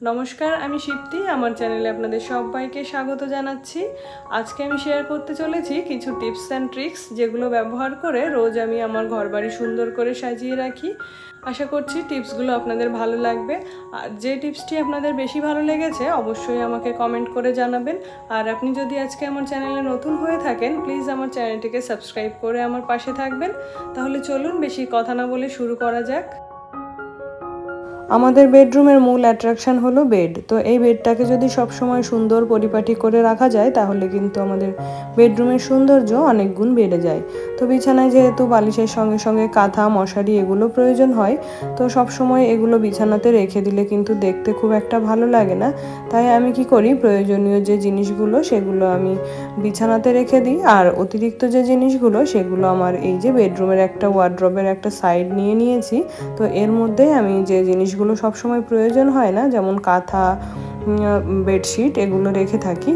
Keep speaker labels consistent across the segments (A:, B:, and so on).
A: নমস্কার, আমি শিপ্তি। আমার চ্যানেলে আপনাদের সবাইকে স্বাগত জানাচ্ছি। আজকে আমি শেয়ার করতে চলেছি কিছু টিপস অ্যান্ড ট্রিক্স, যেগুলো ব্যবহার করে রোজ আমি আমার ঘরবাড়ি সুন্দর করে সাজিয়ে রাখি। আশা করছি টিপসগুলো আপনাদের ভালো লাগবে। আর যে টিপসটি আপনাদের বেশি ভালো লেগেছে অবশ্যই আমাকে কমেন্ট করে জানাবেন। আর আপনি যদি আজকে আমার চ্যানেলে নতুন হয়ে থাকেন, প্লিজ আমার চ্যানেলটিকে সাবস্ক্রাইব করে আমার পাশে থাকবেন। তাহলে চলুন বেশি কথা না বলে শুরু করা যাক। আমাদের বেডরুমের মূল অ্যাট্রাকশন হলো বেড। তো এই বেডটাকে যদি সবসময় সুন্দর পরিপাটি করে রাখা যায় তাহলে কিন্তু আমাদের বেডরুমের সৌন্দর্য অনেক গুণ বেড়ে যায়। তো বিছানায় যেহেতু বালিশের সঙ্গে সঙ্গে কাঁথা, মশারি এগুলো প্রয়োজন হয়, তো সবসময় এগুলো বিছানাতে রেখে দিলে কিন্তু দেখতে খুব একটা ভালো লাগে না। তাই আমি কি করি, প্রয়োজনীয় যে জিনিসগুলো সেগুলো আমি বিছানাতে রেখে দিই, আর অতিরিক্ত যে জিনিসগুলো সেগুলো আমার এই যে বেডরুমের একটা ওয়ার্ড্রবের একটা সাইড নিয়ে নিয়েছি। তো এর মধ্যে আমি যে জিনিসগুলো সবসময় প্রয়োজন হয় না, যেমন কাঁথা, বেডশিট, এগুলো রেখে থাকি।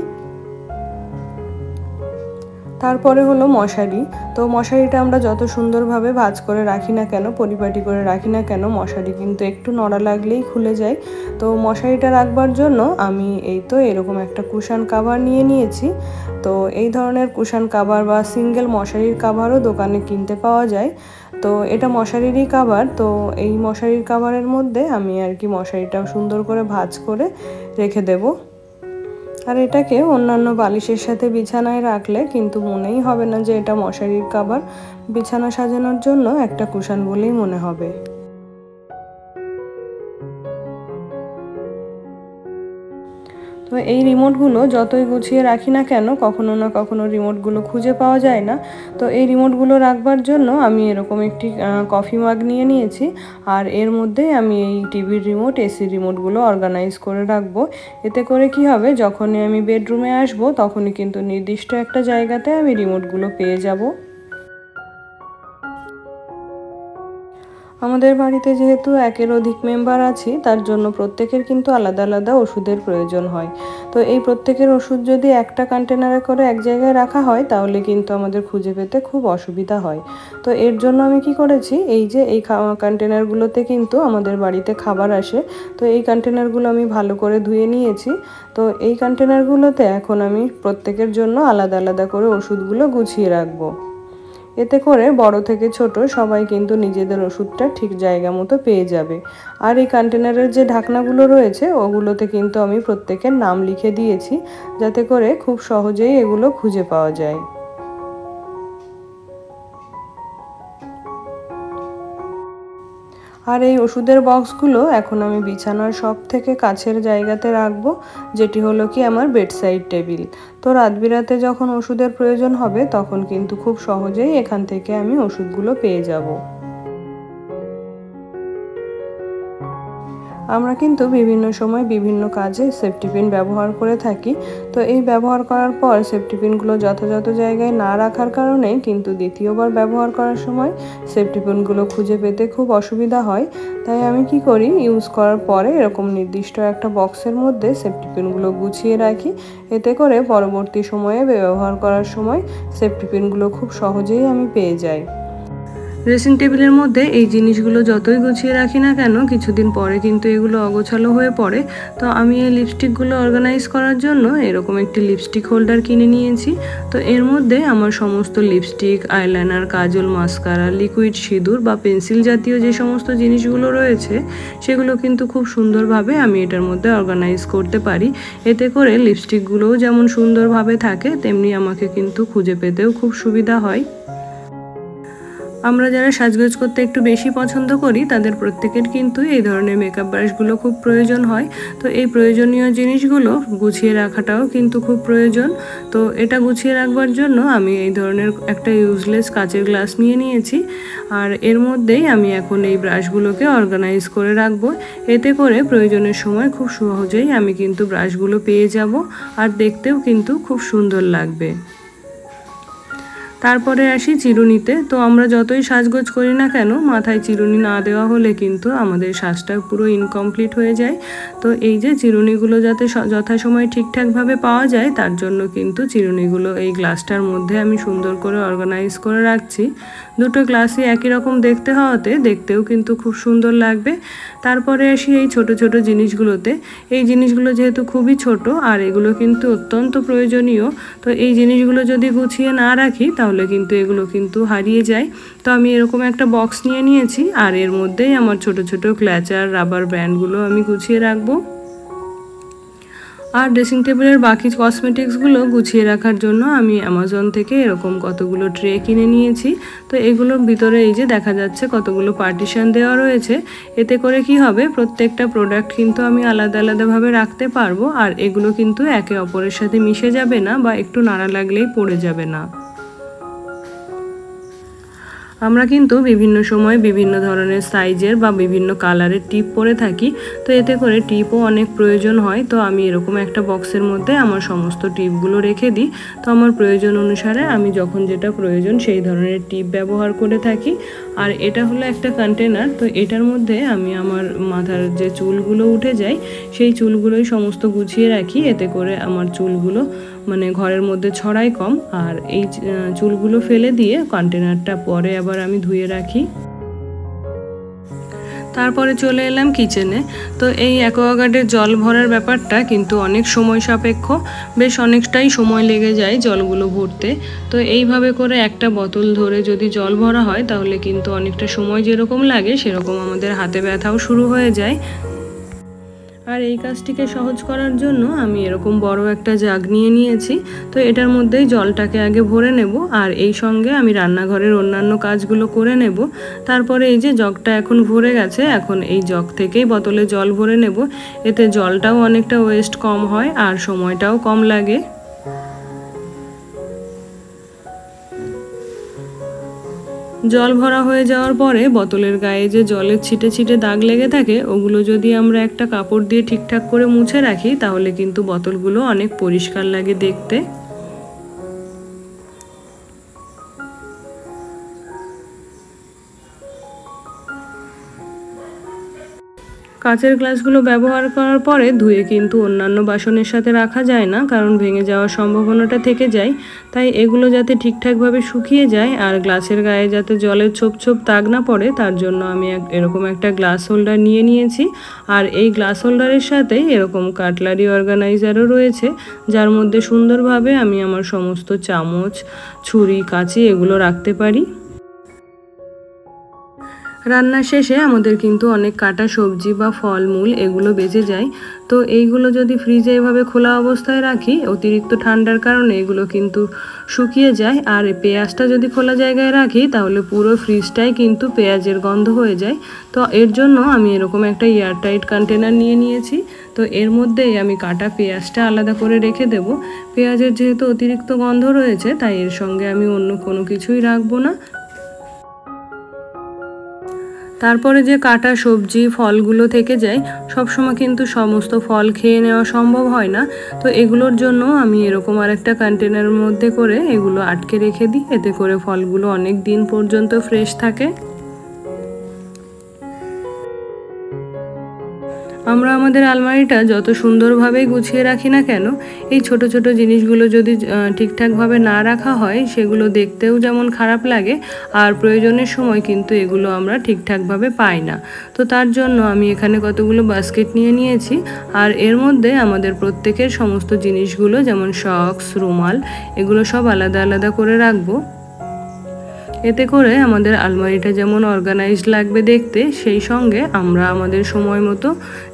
A: তারপরে হলো মশারি। তো মশারিটা আমরা যত সুন্দরভাবে ভাঁজ করে রাখি না কেন, পরিপাটি করে রাখি না কেন, মশারি কিন্তু একটু নড়া লাগলেই খুলে যায়। তো মশারিটা রাখবার জন্য আমি এরকম একটা কুশন কাভার নিয়ে নিয়েছি। তো এই ধরনের কুশন কাভার বা সিঙ্গেল মশারির কাভারও দোকানে কিনতে পাওয়া যায়। তো এটা মশারিরই কাভার। তো এই মশারির কাভারের মধ্যে আমি মশারিটাও সুন্দর করে ভাঁজ করে রেখে দেবো। আর এটাকে অন্যান্য বালিশের সাথে বিছানায় রাখলে কিন্তু মনেই হবে না যে এটা মশারির কাভার। বিছানা সাজানোর জন্য একটা কুশন বলেই মনে হবে। তো এই রিমোটগুলো যতই গুছিয়ে রাখি না কেন, কখনো না কখনো রিমোটগুলো খুঁজে পাওয়া যায় না। তো এই রিমোটগুলো রাখবার জন্য আমি এরকম একটি কফি মাগ নিয়ে নিয়েছি। আর এর মধ্যে আমি এই টিভির রিমোট, এসি রিমোটগুলো অর্গানাইজ করে রাখবো। এতে করে কি হবে, যখনই আমি বেডরুমে আসবো তখনই কিন্তু নির্দিষ্ট একটা জায়গাতে আমি রিমোটগুলো পেয়ে যাব। আমাদের বাড়িতে যেহেতু একের অধিক মেম্বার আছি, তার জন্য প্রত্যেকের কিন্তু আলাদা আলাদা ওষুধের প্রয়োজন হয়। তো এই প্রত্যেকের ওষুধ যদি একটা কন্টেনারে করে এক জায়গায় রাখা হয় তাহলে কিন্তু আমাদের খুঁজে পেতে খুব অসুবিধা হয়। তো এর জন্য আমি কি করেছি, এই কন্টেনারগুলোতে কিন্তু আমাদের বাড়িতে খাবার আসে। তো এই কন্টেনারগুলো আমি ভালো করে ধুয়ে নিয়েছি। তো এই কন্টেনারগুলোতে এখন আমি প্রত্যেকের জন্য আলাদা আলাদা করে ওষুধগুলো গুছিয়ে রাখবো। এতে করে বড় থেকে ছোট সবাই কিন্তু নিজেদের ওষুধটা ঠিক জায়গা মতো পেয়ে যাবে। আর এই কন্টেনারের যে ঢাকনাগুলো রয়েছে ওগুলোতে কিন্তু আমি প্রত্যেকের নাম লিখে দিয়েছি, যাতে করে খুব সহজেই এগুলো খুঁজে পাওয়া যায়। আর এই ওষুধের বক্সগুলো এখন আমি বিছানার সব থেকে কাছের জায়গাতে রাখবো, যেটি হলো কি আমার বেডসাইড টেবিল। তো রাত বিরাতে যখন ওষুধের প্রয়োজন হবে তখন কিন্তু খুব সহজেই এখান থেকে আমি ওষুধগুলো পেয়ে যাব। আমরা কিন্তু বিভিন্ন সময় বিভিন্ন কাজে সেফটি পিন ব্যবহার করে থাকি। তো এই ব্যবহার করার পর সেফটি পিনগুলো যথাযথ জায়গায় না রাখার কারণে কিন্তু দ্বিতীয়বার ব্যবহার করার সময় সেফটি পিনগুলো খুঁজে পেতে খুব অসুবিধা হয়। তাই আমি কি করি, ইউজ করার পরে এরকম নির্দিষ্ট একটা বক্সের মধ্যে সেফটি পিনগুলো গুছিয়ে রাখি। এতে করে পরবর্তী সময়ে ব্যবহার করার সময় সেফটি পিনগুলো খুব সহজেই আমি পেয়ে যাই। ড্রেসিং টেবিলের মধ্যে এই জিনিসগুলো যতই গুছিয়ে রাখি না কেন, কিছুদিন পরে কিন্তু এগুলো অগোছালো হয়ে পড়ে। তো আমি এই লিপস্টিকগুলো অর্গানাইজ করার জন্য এরকম একটি লিপস্টিক হোল্ডার কিনে নিয়েছি। তো এর মধ্যে আমার সমস্ত লিপস্টিক, আইলাইনার, কাজল, মাস্কারা, লিকুইড সিঁদুর বা পেন্সিল জাতীয় যে সমস্ত জিনিসগুলো রয়েছে সেগুলো কিন্তু খুব সুন্দরভাবে আমি এটার মধ্যে অর্গানাইজ করতে পারি। এতে করে লিপস্টিকগুলোও যেমন সুন্দরভাবে থাকে, তেমনি আমাকে কিন্তু খুঁজে পেতেও খুব সুবিধা হয়। আমরা যারা সাজগোজ করতে একটু বেশি পছন্দ করি তাদের প্রত্যেকের কিন্তু এই ধরনের মেকআপ ব্রাশগুলো খুব প্রয়োজন হয়। তো এই প্রয়োজনীয় জিনিসগুলো গুছিয়ে রাখাটাও কিন্তু খুব প্রয়োজন। তো এটা গুছিয়ে রাখবার জন্য আমি এই ধরনের একটা ইউজলেস কাচের গ্লাস নিয়ে নিয়েছি। আর এর মধ্যেই আমি এখন এই ব্রাশগুলোকে অর্গানাইজ করে রাখবো। এতে করে প্রয়োজনের সময় খুব সহজেই আমি কিন্তু ব্রাশগুলো পেয়ে যাব, আর দেখতেও কিন্তু খুব সুন্দর লাগবে। তারপরে আসি চিরুনিতে। তো আমরা যতই সাজগোজ করি না কেন, মাথায় চিরুনি না দেওয়া হলে কিন্তু আমাদের সাজটা পুরো ইনকমপ্লিট হয়ে যায়। তো এই যে চিরুনিগুলো যাতে যথাসময়ে ঠিকঠাকভাবে পাওয়া যায় তার জন্য কিন্তু চিরুনিগুলো এই গ্লাসটার মধ্যে আমি সুন্দর করে অর্গানাইজ করে রাখছি। দুটো গ্লাসই একই রকম দেখতে হওয়াতে দেখতেও কিন্তু খুব সুন্দর লাগবে। তারপরে আসি এই ছোট ছোট জিনিসগুলোতে। এই জিনিসগুলো যেহেতু খুবই ছোট আর এগুলো কিন্তু অত্যন্ত প্রয়োজনীয়, তো এই জিনিসগুলো যদি গুছিয়ে না রাখি তাহলে কিন্তু এগুলো কিন্তু হারিয়ে যায়। তো আমি এরকম একটা বক্স নিয়ে নিয়েছি আর এর মধ্যেই আমার ছোট ছোট ক্ল্যাচার, রাবার ব্যান্ডগুলো আমি গুছিয়ে রাখবো। আর ড্রেসিং টেবিলের বাকি কসমেটিক্সগুলো গুছিয়ে রাখার জন্য আমি অ্যামাজন থেকে এরকম কতগুলো ট্রে কিনে নিয়েছি। তো এগুলোর ভিতরে এই যে দেখা যাচ্ছে কতগুলো পার্টিশন দেওয়া রয়েছে। এতে করে কি হবে, প্রত্যেকটা প্রোডাক্ট কিন্তু আমি আলাদা আলাদাভাবে রাখতে পারবো আর এগুলো কিন্তু একে অপরের সাথে মিশে যাবে না বা একটু নাড়া লাগলেই পড়ে যাবে না। আমরা কিন্তু বিভিন্ন সময় বিভিন্ন ধরনের সাইজের বা বিভিন্ন কালারের টিপ পরে থাকি, তো এতে করে টিপও অনেক প্রয়োজন হয়। তো আমি এরকম একটা বক্সের মধ্যে আমার সমস্ত টিপগুলো রেখে দিই। তো আমার প্রয়োজন অনুসারে আমি যখন যেটা প্রয়োজন সেই ধরনের টিপ ব্যবহার করে থাকি। আর এটা হলো একটা কন্টেনার, তো এটার মধ্যে আমি আমার মাথার যে চুলগুলো উঠে যায় সেই চুলগুলোই সমস্ত গুছিয়ে রাখি। এতে করে আমার চুলগুলো মানে ঘরের মধ্যে ছড়ায় কম, আর এই চুলগুলো ফেলে দিয়ে কন্টেনারটা পরে আবার আমি ধুয়ে রাখি। তারপরে চলে এলাম কিচেনে। তো এই অ্যাকোয়াগার্ডের জল ভরার ব্যাপারটা কিন্তু অনেক সময় সাপেক্ষ, বেশ অনেকটাই সময় লেগে যায় জলগুলো ভরতে। তো এইভাবে করে একটা বোতল ধরে যদি জল ভরা হয় তাহলে কিন্তু অনেকটা সময় যেরকম লাগে সেরকম আমাদের হাতে ব্যথাও শুরু হয়ে যায়। আর এই কাজটিকে সহজ করার জন্য আমি এরকম বড় একটা জাগ নিয়ে নিয়েছি। তো এটার মধ্যেই জলটাকে আগে ভরে নেব আর এই সঙ্গে আমি রান্নাঘরের অন্যান্য কাজগুলো করে নেব। তারপরে এই যে জগটা এখন ভরে গেছে, এখন এই জগ থেকেই বোতলে জল ভরে নেব। এতে জলটাও অনেকটা ওয়েস্ট কম হয় আর সময়টাও কম লাগে। জল ভরা হয়ে যাওয়ার পরে বোতলের গায়ে যে জলের ছিটে ছিটে দাগ লেগে থাকে ওগুলো যদি আমরা একটা কাপড় দিয়ে ঠিকঠাক করে মুছে রাখি তাহলে কিন্তু বোতলগুলো অনেক পরিষ্কার লাগে দেখতে। কাচের গ্লাসগুলো ব্যবহার করার পরে ধুয়ে কিন্তু অন্যান্য বাসনের সাথে রাখা যায় না, কারণ ভেঙে যাওয়ার সম্ভাবনাটা থেকে যায়। তাই এগুলো যাতে ঠিকঠাকভাবে শুকিয়ে যায় আর গ্লাসের গায়ে যাতে জলের ছোপ ছোপ দাগ না পড়ে তার জন্য আমি এরকম একটা গ্লাস হোল্ডার নিয়ে নিয়েছি। আর এই গ্লাস হোল্ডারের সাথে এরকম কাটলারি অর্গানাইজারও রয়েছে, যার মধ্যে সুন্দরভাবে আমি আমার সমস্ত চামচ, ছুরি, কাঁচি এগুলো রাখতে পারি। রান্নার শেষে আমাদের কিন্তু অনেক কাটা সবজি বা ফলমূল এগুলো বেঁচে যায়। তো এইগুলো যদি ফ্রিজে এভাবে খোলা অবস্থায় রাখি অতিরিক্ত ঠান্ডার কারণে এগুলো কিন্তু শুকিয়ে যায়। আর পেঁয়াজটা যদি খোলা জায়গায় রাখি তাহলে পুরো ফ্রিজটাই কিন্তু পেঁয়াজের গন্ধ হয়ে যায়। তো এর জন্য আমি এরকম একটা এয়ারটাইট কন্টেনার নিয়ে নিয়েছি। তো এর মধ্যেই আমি কাটা পেঁয়াজটা আলাদা করে রেখে দেব। পেঁয়াজের যেহেতু অতিরিক্ত গন্ধ রয়েছে তাই এর সঙ্গে আমি অন্য কোনো কিছুই রাখবো না। তারপরে যে কাটা সবজি ফলগুলো থেকে যায়, সবসময় কিন্তু সমস্ত ফল খেয়ে নেওয়া সম্ভব হয় না। তো এগুলোর জন্য আমি এরকম আর একটা কন্টেনারের মধ্যে করে এগুলো আটকে রেখে দিই। এতে করে ফলগুলো অনেক দিন পর্যন্ত ফ্রেশ থাকে। আমরা আমাদের আলমারিটা যত সুন্দরভাবে গুছিয়ে রাখি না কেন, এই ছোট ছোট জিনিসগুলো যদি ঠিকঠাকভাবে না রাখা হয় সেগুলো দেখতেও যেমন খারাপ লাগে আর প্রয়োজনের সময় কিন্তু এগুলো আমরা ঠিকঠাকভাবে পাই না। তো তার জন্য আমি এখানে কতগুলো বাস্কেট নিয়ে নিয়েছি আর এর মধ্যে আমাদের প্রত্যেকের সমস্ত জিনিসগুলো যেমন সক্স, রুমাল এগুলো সব আলাদা আলাদা করে রাখবো। এতে করে আমাদের আলমারিটা যেমন অর্গানাইজড লাগবে দেখতে, সেই সঙ্গে আমরা আমাদের সময় মতো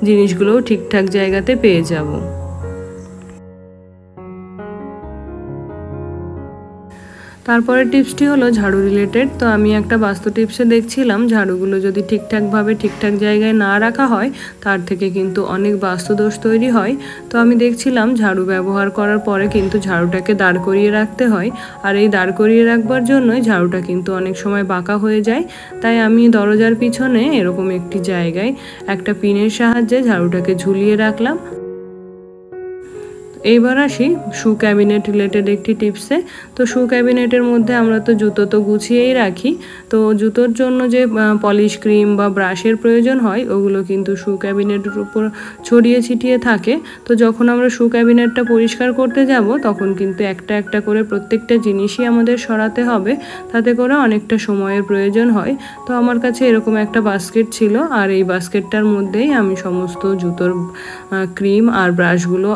A: জিনিসগুলোও ঠিকঠাক জায়গাতে পেয়ে যাব। তারপরের টিপসটি হলো ঝাড়ু রিলেটেড। তো আমি একটা বাস্তু টিপসে দেখছিলাম ঝাড়ুগুলো যদি ঠিকঠাকভাবে ঠিকঠাক জায়গায় না রাখা হয় তার থেকে কিন্তু অনেক বাস্তুদোষ তৈরি হয়। তো আমি দেখছিলাম ঝাড়ু ব্যবহার করার পরে কিন্তু ঝাড়ুটাকে দাঁড় করিয়ে রাখতে হয়, আর এই দাঁড় করিয়ে রাখবার জন্যই ঝাড়ুটা কিন্তু অনেক সময় বাঁকা হয়ে যায়। তাই আমি দরজার পিছনে এরকম একটি জায়গায় একটা পিনের সাহায্যে ঝাড়ুটাকে ঝুলিয়ে রাখলাম। এইবার আসি শু ক্যাবিনেট রিলেটেড একটি টিপসে। তো শু ক্যাবিনেটের মধ্যে আমরা তো জুতো তো গুছিয়েই রাখি, তো জুতোর জন্য যে পলিশ ক্রিম বা ব্রাশের প্রয়োজন হয় ওগুলো কিন্তু শু ক্যাবিনেটের উপর ছড়িয়ে ছিটিয়ে থাকে। তো যখন আমরা শু ক্যাবিনেটটা পরিষ্কার করতে যাব তখন কিন্তু একটা একটা করে প্রত্যেকটা জিনিসই আমাদের সরাতে হবে, তাতে করে অনেকটা সময়ের প্রয়োজন হয়। তো আমার কাছে এরকম একটা বাস্কেট ছিল, আর এই বাস্কেটটার মধ্যেই আমি সমস্ত জুতোর ক্রিম আর ব্রাশগুলো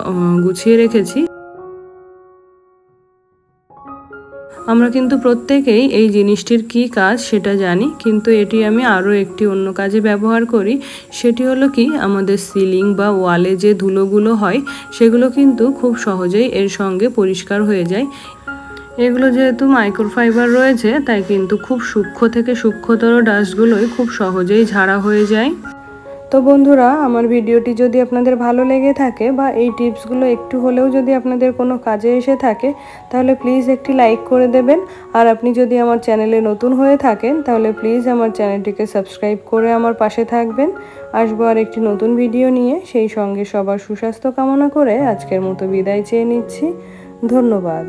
A: গুছিয়ে রেখেছি। আমরা কিন্তু প্রত্যেকেই এই জিনিসটির কি কাজ সেটা জানি, কিন্তু এটি আমি আরও একটি অন্য কাজে ব্যবহার করি। সেটি হলো কি, আমাদের সিলিং বা ওয়ালে যে ধুলোগুলো হয় সেগুলো কিন্তু খুব সহজেই এর সঙ্গে পরিষ্কার হয়ে যায়। এগুলো যেহেতু মাইক্রোফাইবার রয়েছে তাই কিন্তু খুব সূক্ষ্ম থেকে সূক্ষ্মতর ডাস্টগুলোই খুব সহজেই ঝাড়া হয়ে যায়। তো বন্ধুরা, আমার ভিডিওটি যদি আপনাদের ভালো লেগে থাকে বা এই টিপসগুলো একটু হলেও যদি আপনাদের কোনো কাজে এসে থাকে তাহলে প্লিজ একটি লাইক করে দেবেন। আর আপনি যদি আমার চ্যানেলে নতুন হয়ে থাকেন তাহলে প্লিজ আমার চ্যানেলটিকে সাবস্ক্রাইব করে আমার পাশে থাকবেন। আসবো আর একটি নতুন ভিডিও নিয়ে, সেই সঙ্গে সবার সুস্বাস্থ্য কামনা করে আজকের মতো বিদায় চেয়ে নিচ্ছি। ধন্যবাদ।